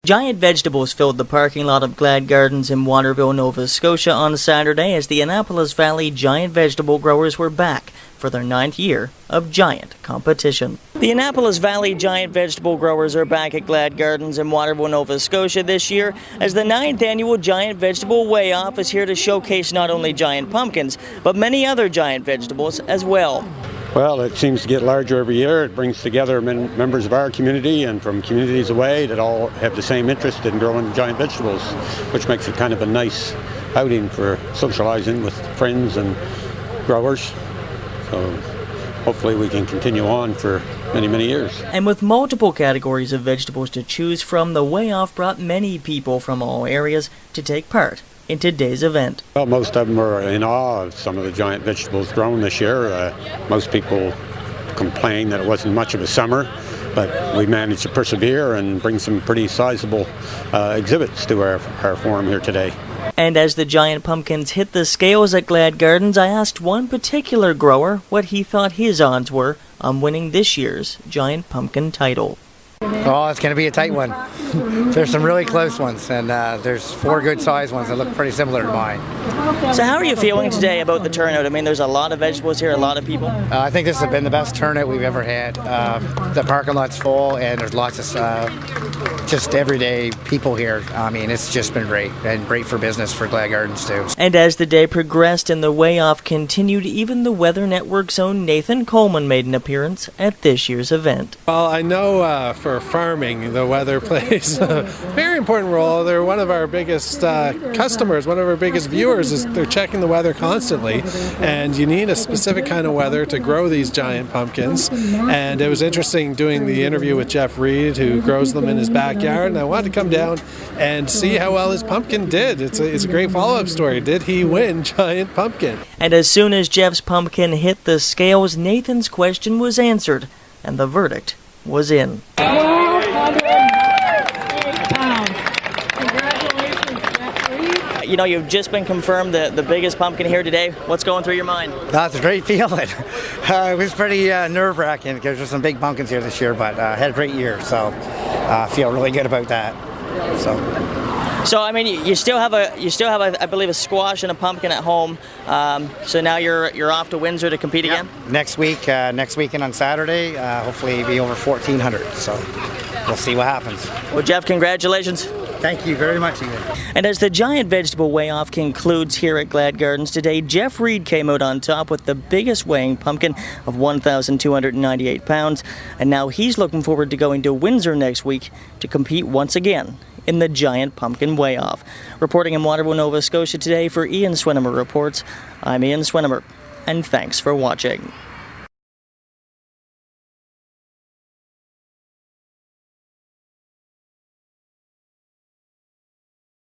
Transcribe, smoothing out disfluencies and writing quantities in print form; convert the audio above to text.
Giant vegetables filled the parking lot of Glad Gardens in Waterville, Nova Scotia on Saturday as the Annapolis Valley giant vegetable growers were back for their 9th year of giant competition. The Annapolis Valley giant vegetable growers are back at Glad Gardens in Waterville, Nova Scotia this year as the 9th annual Giant Vegetable Weigh-Off is here to showcase not only giant pumpkins, but many other giant vegetables as well. Well, it seems to get larger every year. It brings together members of our community and from communities away that all have the same interest in growing giant vegetables, which makes it kind of a nice outing for socializing with friends and growers. So hopefully we can continue on for many, many years. And with multiple categories of vegetables to choose from, the Weigh-Off brought many people from all areas to take part in today's event. Well, most of them were in awe of some of the giant vegetables grown this year. Most people complained that it wasn't much of a summer, but we managed to persevere and bring some pretty sizable exhibits to our forum here today. And as the giant pumpkins hit the scales at Glad Gardens, I asked one particular grower what he thought his odds were on winning this year's giant pumpkin title. Oh, it's going to be a tight one. There's some really close ones, and there's 4 good-sized ones that look pretty similar to mine. So how are you feeling today about the turnout? I mean, there's a lot of vegetables here, a lot of people. I think this has been the best turnout we've ever had. The parking lot's full, and there's lots of just everyday people here. I mean, it's just been great, and great for business for Glad Gardens, too. And as the day progressed and the Weigh-Off continued, even the Weather Network's own Nathan Coleman made an appearance at this year's event. Well, I know for farming, the weather plays a very important role. They're one of our biggest customers, one of our biggest viewers. They're checking the weather constantly, and you need a specific kind of weather to grow these giant pumpkins. And it was interesting doing the interview with Jeff Reid, who grows them in his backyard, and I wanted to come down and see how well his pumpkin did. It's a great follow-up story. Did he win giant pumpkin? And as soon as Jeff's pumpkin hit the scales, Nathan's question was answered, and the verdict was in. You know, you've just been confirmed the biggest pumpkin here today. What's going through your mind? That's a great feeling. It was pretty nerve-wracking because there's some big pumpkins here this year, but had a great year, so I feel really good about that. So I mean, you still have I believe a squash and a pumpkin at home. So now you're off to Windsor to compete again. Next weekend on Saturday, hopefully be over 1,400. So we'll see what happens. Well, Jeff, congratulations. Thank you very much, Ian. And as the Giant Vegetable Weigh-Off concludes here at Glad Gardens today, Jeff Reid came out on top with the biggest weighing pumpkin of 1,298 pounds, and now he's looking forward to going to Windsor next week to compete once again in the Giant Pumpkin Weigh-Off. Reporting in Waterville, Nova Scotia today for Swinamer Reports, I'm Ian Swinamer, and thanks for watching.